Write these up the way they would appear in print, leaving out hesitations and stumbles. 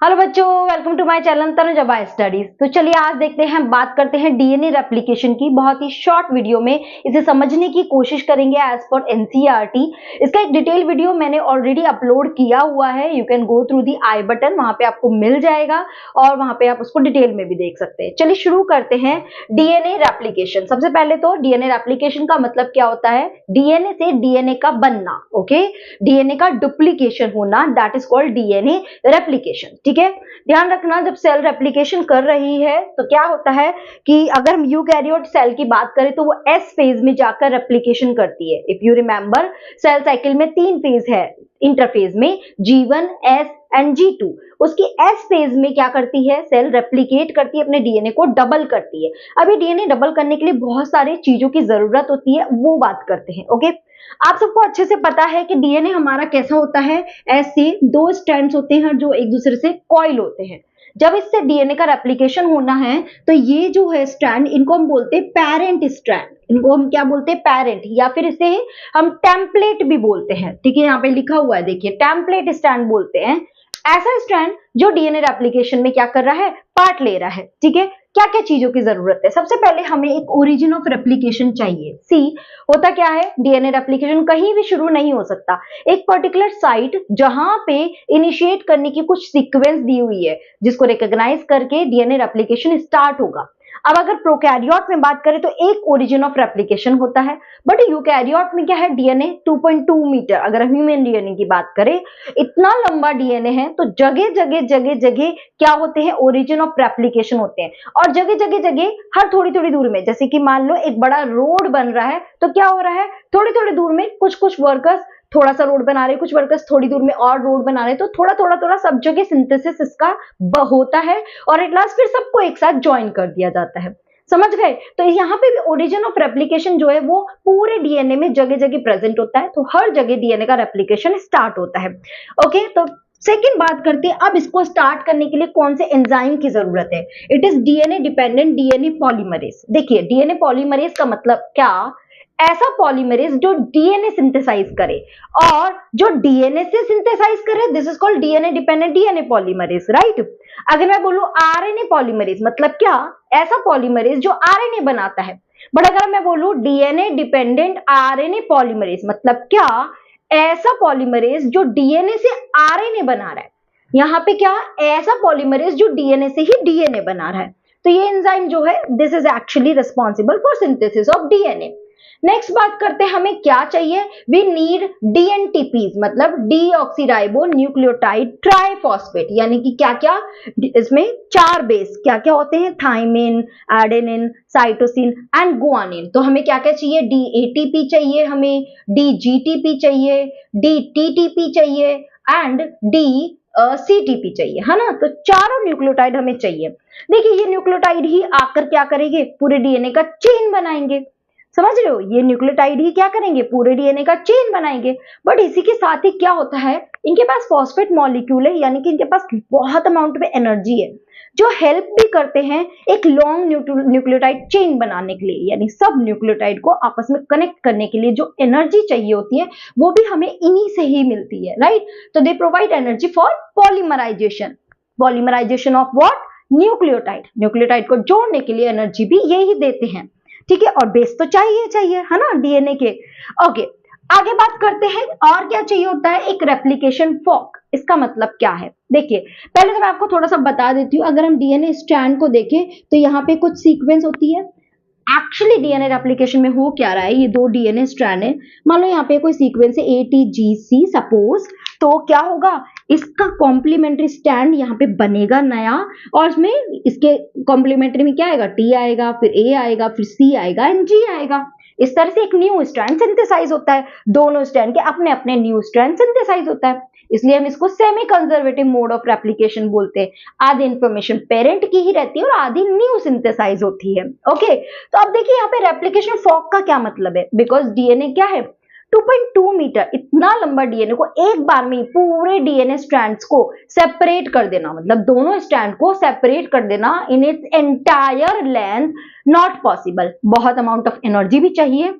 Hello बच्चों, welcome to my channel Tanuja studies. तो चलिए आज देखते हैं, बात करते हैं डीएनए रेप्लिकेशन की। बहुत ही शॉर्ट वीडियो में इसे समझने की कोशिश करेंगे एज पर एनसीईआरटी। इसका एक डिटेल वीडियो मैंने ऑलरेडी अपलोड किया हुआ है। You can go through the I button, वहां पे आपको मिल जाएगा और वहां पे आप उसको डिटेल में भी देख सकते हैं। चलिए शुरू करते हैं डीएनए रेप्लिकेशन। सबसे पहले तो डीएनए रेप्लिकेशन का मतलब क्या होता है? डीएनए से डीएनए का बनना, ओके, डीएनए का डुप्लीकेशन होना, that is called DNA replication. ठीक है, ध्यान रखना, जब सेल रेप्लिकेशन कर रही है तो क्या होता है कि अगर हम यूकैरियोट सेल की बात करें तो वो एस फेज में जाकर रेप्लिकेशन करती है। If you remember, cell cycle में 3 फेज है इंटरफेज में, G1, S एंड G2। उसकी एस फेज में क्या करती है? सेल रेप्लिकेट करती है, अपने डीएनए को डबल करती है। अभी डीएनए डबल करने के लिए बहुत सारे चीजों की जरूरत होती है, वो बात करते हैं। ओके, आप सबको अच्छे से पता है कि डीएनए हमारा कैसा होता है। ऐसे 2 स्ट्रैंड्स होते हैं जो एक दूसरे से कॉइल होते हैं। जब इससे डीएनए का रेप्लिकेशन होना है तो ये जो है स्ट्रैंड, इनको हम बोलते हैं पेरेंट स्ट्रैंड। इनको हम क्या बोलते हैं? पेरेंट, या फिर इसे हम टेम्पलेट भी बोलते हैं। ठीक है, यहाँ पे लिखा हुआ है, देखिए, टेम्पलेट स्ट्रैंड बोलते हैं ऐसा स्ट्रैंड जो डीएनए रेप्लिकेशन में क्या कर रहा है? पार्ट ले रहा है। ठीक है, क्या क्या चीजों की जरूरत है? सबसे पहले हमें एक ओरिजिन ऑफ रेप्लिकेशन चाहिए। सी, होता क्या है, डीएनए रेप्लिकेशन कहीं भी शुरू नहीं हो सकता। एक पर्टिकुलर साइट जहां पे इनिशिएट करने की कुछ सीक्वेंस दी हुई है, जिसको रिकॉग्नाइज करके डीएनए रेप्लिकेशन स्टार्ट होगा। अब अगर प्रोकैरियोट में बात करें तो एक ओरिजिन ऑफ रेप्लिकेशन होता है, बट यूकैरियोट में क्या है? DNA 2.2 metre. अगर हम ह्यूमन डीएनए की बात करें, इतना लंबा डीएनए है, तो जगह जगह जगह जगह क्या होते हैं? ओरिजिन ऑफ रेप्लिकेशन होते हैं। और जगह जगह जगह हर थोड़ी थोड़ी दूर में, जैसे कि मान लो एक बड़ा रोड बन रहा है, तो क्या हो रहा है? थोड़ी थोड़ी दूर में कुछ कुछ वर्कर्स थोड़ा सा रोड बना रहे, कुछ वर्कर्स थोड़ी दूर में और रोड बना रहे, तो थोड़ा थोड़ा थोड़ा सब जगह सिंथेसिस इसका होता है और एट लास्ट फिर सबको एक साथ ज्वाइन कर दिया जाता है। समझ गए? तो यहाँ पे भी ओरिजिन ऑफ रेप्लिकेशन जो है वो पूरे डीएनए में जगह जगह प्रेजेंट होता है, तो हर जगह डीएनए का रेप्लिकेशन स्टार्ट होता है। ओके, तो सेकेंड बात करते हैं, अब इसको स्टार्ट करने के लिए कौन से एंजाइम की जरूरत है? It is DNA dependent DNA polymerase. देखिए, डीएनए पॉलीमरेज का मतलब क्या? ऐसा पॉलीमरेज जो डीएनए सिंथेसाइज करे, और जो डीएनए से सिंथेसाइज करे, this is called DNA dependent DNA polymerase, right. अगर मैं बोलूं आरएनए पॉलीमरेज, मतलब क्या? ऐसा पॉलीमरेज जो आरएनए बनाता है। बट अगर मैं बोलूं डीएनए डिपेंडेंट आरएनए पॉलीमरेज, मतलब क्या? ऐसा पॉलीमरेज जो डीएनए से आरएनए बना रहा है। यहाँ पे क्या? ऐसा पॉलीमरेज जो डीएनए से ही डीएनए बना रहा है। तो ये एंजाइम जो है, this is actually responsible for synthesis of DNA. Next बात करते हैं, हमें क्या चाहिए? वी नीड डीएनटीपीज, मतलब डीऑक्सीराइबो न्यूक्लियोटाइड ट्राइफॉस्फेट। यानी कि क्या क्या? इसमें 4 बेस क्या क्या होते हैं? Thymine, adenine, cytosine and guanine. तो हमें क्या क्या चाहिए? डीएटीपी चाहिए, हमें डीजीटीपी चाहिए, डीटीटीपी चाहिए एंड डी सीटीपी चाहिए, है ना। तो चारों न्यूक्लियोटाइड हमें चाहिए। देखिए, ये न्यूक्लियोटाइड ही आकर क्या करेंगे? पूरे डीएनए का चेन बनाएंगे। समझ रहे हो? ये न्यूक्लियोटाइड ही क्या करेंगे? पूरे डीएनए का चेन बनाएंगे। बट इसी के साथ ही क्या होता है, इनके पास फॉस्फेट मॉलिक्यूल है, यानी कि इनके पास बहुत अमाउंट में एनर्जी है, जो हेल्प भी करते हैं एक लॉन्ग न्यूक्लियोटाइड चेन बनाने के लिए। यानी सब न्यूक्लियोटाइड को आपस में कनेक्ट करने के लिए जो एनर्जी चाहिए होती है, वो भी हमें इन्हीं से ही मिलती है, राइट। तो they provide energy for polymerisation. Polymerisation of what? Nucleotide. Nucleotide को जोड़ने के लिए एनर्जी भी यही देते हैं। ठीक है, और बेस तो चाहिए चाहिए, है ना, डीएनए के। ओके, आगे बात करते हैं, और क्या चाहिए होता है? एक रेप्लिकेशन फॉर्क। इसका मतलब क्या है? देखिए, पहले तो मैं आपको थोड़ा सा बता देती हूँ। अगर हम डीएनए स्ट्रैंड को देखें तो यहाँ पे कुछ सीक्वेंस होती है। एक्चुअली डीएनए रेप्लिकेशन में हो क्या रहा है, ये 2 डीएनए स्ट्रैंड है। मान लो यहाँ पे कोई सीक्वेंस है ATGC सपोज, तो क्या होगा? इसका कॉम्प्लीमेंट्री स्ट्रैंड यहाँ पे बनेगा नया, और इसमें इसके कॉम्प्लीमेंट्री में क्या आएगा? T आएगा, फिर A आएगा, फिर C आएगा एंड G आएगा। इस तरह से एक न्यू स्ट्रैंड सिंथेसाइज होता है। दोनों स्ट्रैंड के अपने अपने न्यू स्ट्रैंड सिंथेसाइज होता है, इसलिए हम इसको semi conservative mode of replication बोलते हैं। आधी इंफॉर्मेशन पेरेंट की ही रहती है और आधी न्यू सिंथेसाइज होती है। ओके, तो अब देखिए यहाँ पे रेप्लिकेशन फॉर्क का क्या मतलब है? बिकॉज डीएनए क्या है? 2.2 मीटर, इतना लंबा डीएनए को एक बार में पूरे डीएनए स्ट्रैंड्स को सेपरेट कर देना, मतलब दोनों स्ट्रैंड को सेपरेट कर देना in its entire length, not possible. बहुत अमाउंट ऑफ एनर्जी भी चाहिए,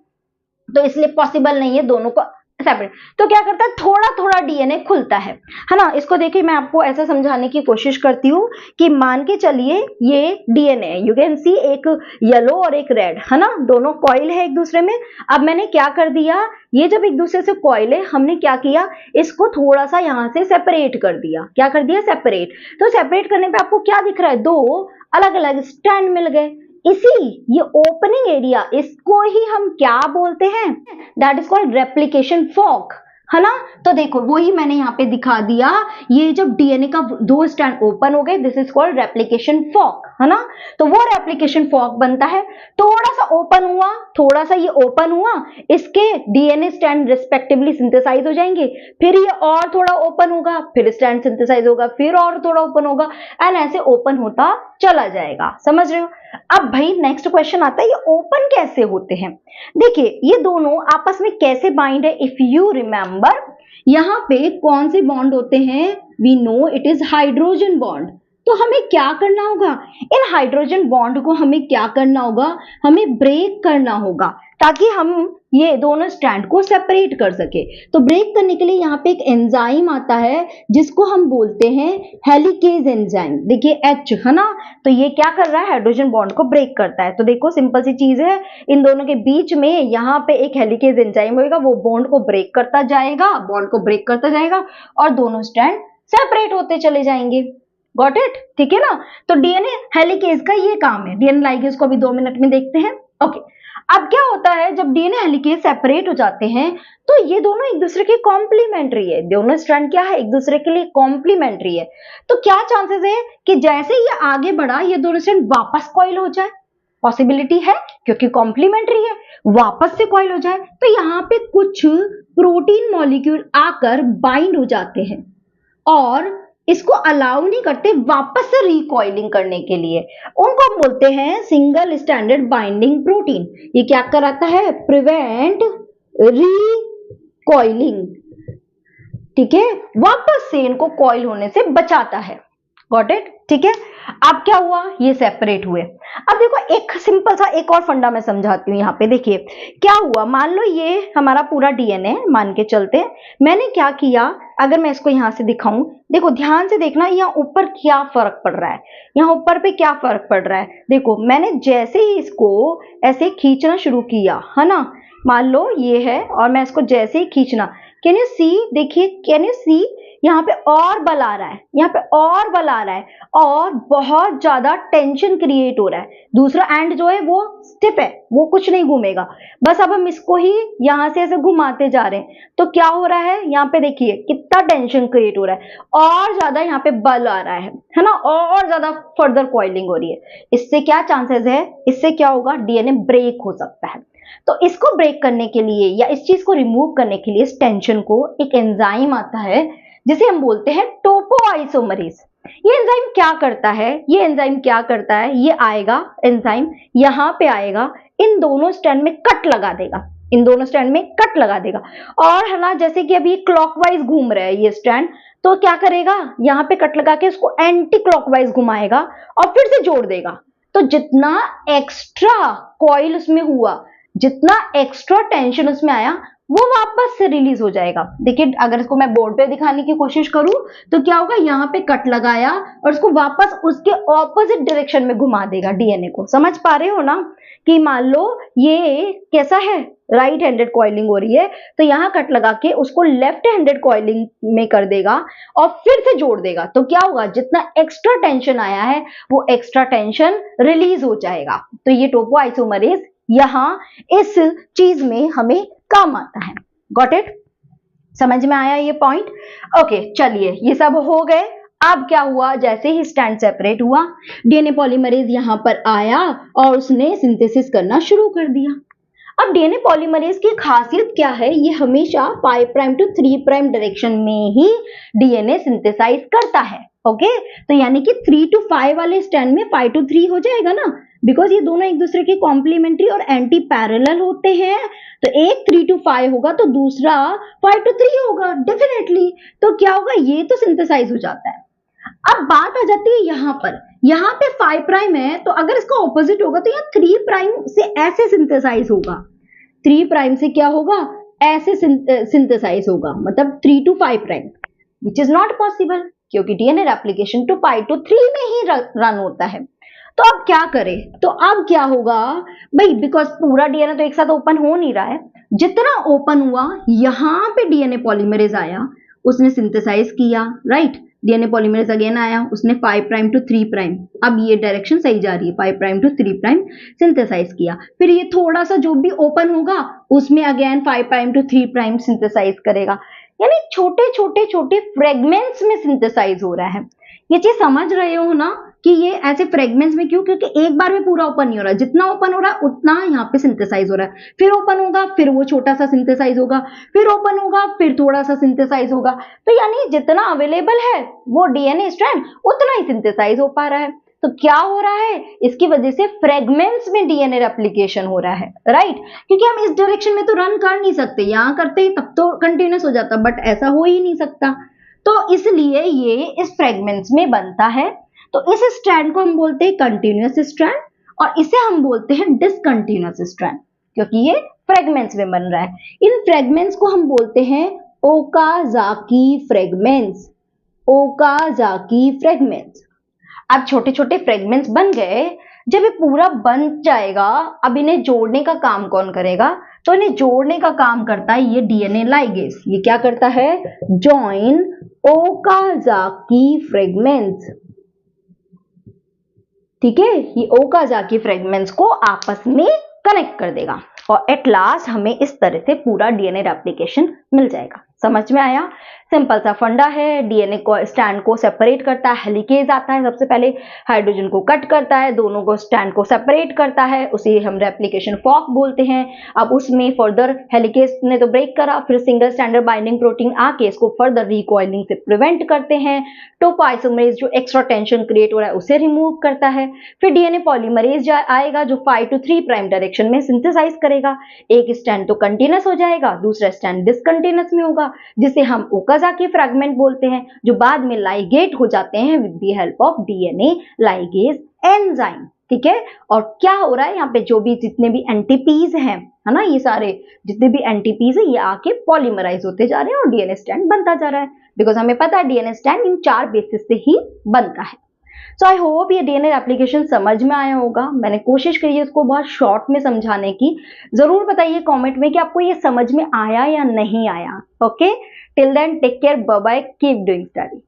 तो इसलिए पॉसिबल नहीं है दोनों को सेपरेट। तो क्या करता है, थोड़ा थोड़ा डीएनए खुलता है ना। इसको देखिए, मैं आपको ऐसा समझाने की कोशिश करती हूँ कि मान के चलिए ये डीएनए, यू कैन सी एक येलो और एक रेड, है ना, दोनों कॉइल है एक दूसरे में। अब मैंने क्या कर दिया, ये जब एक दूसरे से कॉइल है, हमने क्या किया, इसको थोड़ा सा यहां से सेपरेट कर दिया। क्या कर दिया, सेपरेट। तो सेपरेट करने पे आपको क्या दिख रहा है, दो अलग अलग स्ट्रैंड मिल गए। ये ओपनिंग एरिया, इसको ही हम क्या बोलते हैं, that is called replication fork, है ना। तो देखो वही मैंने यहाँ पे दिखा दिया, ये जब डीएनए का दो स्ट्रैंड ओपन हो गए, this is called replication fork, है ना। तो वो रेप्लिकेशन फॉर्क बनता है, थोड़ा सा ओपन हुआ, थोड़ा सा ये ओपन हुआ, इसके डीएनए स्ट्रैंड रिस्पेक्टिवली सिंथेसाइज हो जाएंगे, फिर ये और थोड़ा ओपन होगा, फिर स्ट्रैंड सिंथेसाइज होगा, फिर और थोड़ा ओपन होगा, एंड ऐसे ओपन होता चला जाएगा, समझ रहे हो। अब भाई नेक्स्ट क्वेश्चन आता है, ये ओपन कैसे होते हैं। देखिए ये दोनों आपस में कैसे बाइंड है, इफ यू रिमेंबर, यहां पे कौन से बॉन्ड होते हैं, we know it is hydrogen bond. तो हमें क्या करना होगा, इन हाइड्रोजन बॉन्ड को हमें क्या करना होगा, हमें ब्रेक करना होगा, ताकि हम ये दोनों स्ट्रैंड को सेपरेट कर सके। तो ब्रेक करने के लिए यहाँ पे एक एंजाइम आता है जिसको हम बोलते हैं हेलिकेज एंजाइम। देखिए H, है ना, तो ये क्या कर रहा है, हाइड्रोजन बॉन्ड को ब्रेक करता है। तो देखो सिंपल सी चीज है, इन दोनों के बीच में यहाँ पे एक हेलिकेज एंजाइम होगा, वो बॉन्ड को ब्रेक करता जाएगा, बॉन्ड को ब्रेक करता जाएगा, और दोनों स्ट्रैंड सेपरेट होते चले जाएंगे। गॉट इट, ठीक है ना। तो डीएनए हेलिकेज का ये काम है। डीएनए लाइगेज को अभी 2 मिनट में देखते हैं। ओके, अब क्या होता है, जब डीएनए हेलिकेज सेपरेट हो जाते हैं तो ये दोनों एक दूसरे के कॉम्प्लीमेंट्री है, दोनों स्ट्रैंड क्या है, एक दूसरे के लिए कॉम्प्लीमेंट्री है। तो क्या चांसेस है कि जैसे ये आगे बढ़ा, ये दोनों स्ट्रैंड वापस कॉइल हो जाए, पॉसिबिलिटी है, क्योंकि कॉम्प्लीमेंट्री है, वापस से कॉइल हो जाए। तो यहाँ पे कुछ प्रोटीन मॉलिक्यूल आकर बाइंड हो जाते हैं और इसको अलाउ नहीं करते वापस से रिकॉइलिंग करने के लिए। उनको हम बोलते हैं सिंगल स्टैंडर्ड बाइंडिंग प्रोटीन। ये क्या कराता है, प्रिवेंट रिकॉइलिंग, ठीक है, वापस से इनको कॉइल होने से बचाता है। गॉट इट, ठीक है। अब क्या हुआ, ये सेपरेट हुए। अब देखो एक सिंपल सा एक और फंडा मैं समझाती हूँ। यहाँ पे देखिए क्या हुआ, मान लो ये हमारा पूरा डीएनए मान के चलते, मैंने क्या किया, अगर मैं इसको यहाँ से दिखाऊं, देखो ध्यान से देखना, यहाँ ऊपर क्या फर्क पड़ रहा है, यहाँ ऊपर पे क्या फर्क पड़ रहा है। देखो मैंने जैसे ही इसको ऐसे खींचना शुरू किया, है ना, मान लो ये है और मैं इसको जैसे ही खींचना, कैन यू सी, देखिए कैन यू सी, यहाँ पे और बल आ रहा है, यहाँ पे और बल आ रहा है, और बहुत ज्यादा टेंशन क्रिएट हो रहा है। दूसरा एंड जो है वो स्टिफ है, वो कुछ नहीं घूमेगा। बस अब हम इसको ही यहाँ से ऐसे घुमाते जा रहे हैं, तो क्या हो रहा है, यहाँ पे देखिए कितना टेंशन क्रिएट हो रहा है, और ज्यादा यहाँ पे बल आ रहा है ना, और ज्यादा फर्दर कॉइलिंग हो रही है। इससे क्या चांसेस है, इससे क्या होगा, डीएनए ब्रेक हो सकता है। तो इसको ब्रेक करने के लिए या इस चीज को रिमूव करने के लिए, इस टेंशन को, एक एंजाइम आता है जिसे हम बोलते हैं टोपोआइसोमरेज। ये एंजाइम क्या करता है, ये एंजाइम क्या करता है, ये आएगा एंजाइम, यहाँ पे आएगा, इन दोनों स्ट्रैंड में कट लगा देगा, इन दोनों स्ट्रैंड में कट लगा देगा, और है ना, जैसे कि अभी क्लॉकवाइज घूम रहा है ये स्ट्रैंड, तो क्या करेगा, यहाँ पे कट लगा के उसको एंटी क्लॉकवाइज घुमाएगा और फिर से जोड़ देगा। तो जितना एक्स्ट्रा कॉइल उसमें हुआ, जितना एक्स्ट्रा टेंशन उसमें आया, वो वापस से रिलीज हो जाएगा। देखिए अगर इसको मैं बोर्ड पे दिखाने की कोशिश करूं तो क्या होगा, यहाँ पे कट लगाया और उसको वापस उसके ऑपोजिट डायरेक्शन में घुमा देगा डीएनए को। समझ पा रहे हो ना, कि मान लो ये कैसा है, राइट हैंडेड कॉइलिंग हो रही है, तो यहाँ कट लगा के उसको लेफ्ट हैंडेड कॉइलिंग में कर देगा और फिर से जोड़ देगा। तो क्या होगा, जितना एक्स्ट्रा टेंशन आया है वो एक्स्ट्रा टेंशन रिलीज हो जाएगा। तो ये टोपोआइसोमरेज यहाँ इस चीज में हमें काम आता है। गॉट इट, समझ में आया ये पॉइंट। ओके चलिए, ये सब हो गए। अब क्या हुआ, जैसे ही स्ट्रैंड सेपरेट हुआ, डीएनए पॉलीमरेज यहां पर आया और उसने सिंथेसिस करना शुरू कर दिया। अब डीएनए पॉलीमरेज की खासियत क्या है, ये हमेशा 5 प्राइम टू 3 प्राइम डायरेक्शन में ही डीएनए सिंथेसाइज करता है। ओके, तो यानी कि 3 to 5 वाले स्ट्रैंड में 5 to 3 हो जाएगा ना, बिकॉज ये दोनों एक दूसरे के कॉम्प्लीमेंट्री और एंटी पैरेलल होते हैं। तो एक 3 to 5 होगा तो दूसरा 5 to 3 होगा डेफिनेटली। तो क्या होगा, ये तो सिंथेसाइज हो जाता है। अब बात आ जाती है यहाँ पर, यहाँ पे 5 प्राइम है, तो अगर इसका ऑपोजिट होगा तो यहाँ 3 प्राइम से ऐसे सिंथेसाइज होगा, 3 प्राइम से क्या होगा, ऐसे सिंथेसाइज होगा, मतलब 3 to 5 prime, which is not possible, क्योंकि डीएनए रेप्लिकेशन 2 pi to 3 में ही रन होता है। तो अब क्या करें, तो अब क्या होगा भाई, बिकॉज पूरा डीएनए तो एक साथ ओपन हो नहीं रहा है, जितना ओपन हुआ यहां पे डीएनए पॉलीमरेज आया, उसने सिंथेसाइज किया, राइट। डीएनए पॉलीमरेज अगेन आया, उसने 5 प्राइम टू 3 प्राइम, अब ये डायरेक्शन सही जा रही है, 5 प्राइम टू 3 प्राइम सिंथेसाइज किया। फिर ये थोड़ा सा जो भी ओपन होगा उसमें again 5 prime to 3 prime synthesise करेगा, यानी छोटे छोटे छोटे फ्रेगमेंट्स में सिंथेसाइज हो रहा है। ये चीज समझ रहे हो ना कि ये ऐसे फ्रेगमेंट्स में क्यों, क्योंकि एक बार में पूरा ओपन नहीं हो रहा, जितना ओपन हो रहा है उतना यहाँ पे सिंथेसाइज हो रहा है, फिर ओपन होगा, फिर वो छोटा सा सिंथेसाइज होगा, फिर ओपन होगा, फिर थोड़ा सा सिंथेसाइज होगा। तो यानी जितना अवेलेबल है वो डीएनए स्ट्रैंड उतना ही सिंथेसाइज हो पा रहा है। तो क्या हो रहा है, इसकी वजह से फ्रेगमेंट्स में डीएनए रेप्लिकेशन हो रहा है, राइट। क्योंकि हम इस डायरेक्शन में तो रन कर नहीं सकते, यहां करते ही तब तो कंटिन्यूस हो जाता, बट ऐसा हो ही नहीं सकता, तो इसलिए ये इस फ्रेगमेंट्स में बनता है। तो इस स्ट्रैंड को हम बोलते हैं कंटिन्यूअस स्ट्रैंड, और इसे हम बोलते हैं डिसकंटिन्यूअस स्ट्रैंड, क्योंकि ये फ्रेगमेंट्स में बन रहा है। इन फ्रेगमेंट्स को हम बोलते हैं ओकाजाकी फ्रेगमेंट्स, ओकाजाकी फ्रेगमेंट्स। अब छोटे छोटे फ्रेगमेंट्स बन गए, जब ये पूरा बन जाएगा, अब इन्हें जोड़ने का काम कौन करेगा, तो इन्हें जोड़ने का काम करता है ये डीएनए लाइगेज। ये क्या करता है, जॉइन ओकाजाकी फ्रेगमेंट्स, ठीक है। ये ओकाजाकी फ्रेगमेंट्स को आपस में कनेक्ट कर देगा, और एट लास्ट हमें इस तरह से पूरा डीएनए रेप्लिकेशन मिल जाएगा। समझ में आया, सिंपल सा फंडा है। डीएनए को स्ट्रैंड को सेपरेट करता है, हेलिकेज आता है, सबसे पहले हाइड्रोजन को कट करता है, दोनों को स्ट्रैंड को सेपरेट करता है, उसे हम रेप्लिकेशन फॉर्क बोलते हैं। अब उसमें फर्दर हेलिकेज ने तो ब्रेक करा, फिर सिंगल स्ट्रैंडर्ड बाइंडिंग प्रोटीन आके इसको फर्दर रिकॉइलिंग से प्रिवेंट करते हैं। टोपोआइसोमरेज जो एक्स्ट्रा टेंशन क्रिएट हो रहा है उसे रिमूव करता है। फिर डीएनए पॉलीमरेज आएगा जो 5 to 3 प्राइम डायरेक्शन में सिंथेसाइज करेगा। एक स्ट्रैंड तो कंटिन्यूअस हो जाएगा, दूसरा स्ट्रैंड डिसकंटिन्यूअस में होगा, जिसे हम ओकाजाकी फ्रैगमेंट बोलते हैं, जो बाद में लाइगेट हो जाते हैं with the help of DNA ligase enzyme, ठीक है। और क्या हो रहा है यहाँ पे, जो भी जितने भी एंटीपीज हैं, है ना, ये सारे जितने भी एंटीपीज है ये आके पॉलीमराइज होते जा रहे हैं और डीएनए स्ट्रैंड बनता जा रहा है, बिकॉज हमें पता है डीएनए स्ट्रैंड इन 4 बेसिस से ही बनता है। सो आई होप ये डीएनए एप्लीकेशन समझ में आया होगा। मैंने कोशिश करी है इसको बहुत शॉर्ट में समझाने की। जरूर बताइए कमेंट में कि आपको ये समझ में आया या नहीं आया। Okay, till then take care, bye bye, keep doing study.